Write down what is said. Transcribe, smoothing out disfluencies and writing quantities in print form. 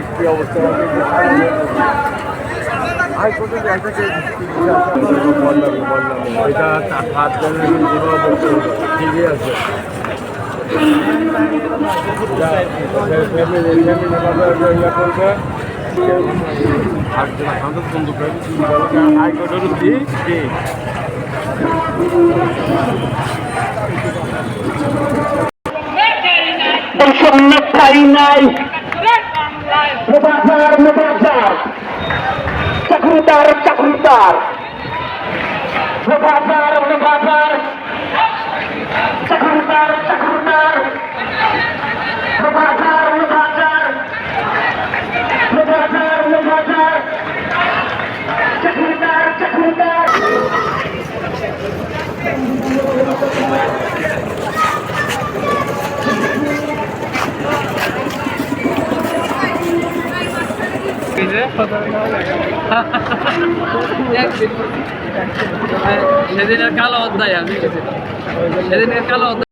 কি অবস্থা এটা হাত ঠিকই আছে চাকরিদার চাকরিদার চাকরিদার চাকরিদার চাকরিদার চাকরিদার চাকরিদার সেদিনের কালো অধ্যায় আমি সেদিনের কালো অধ্যায়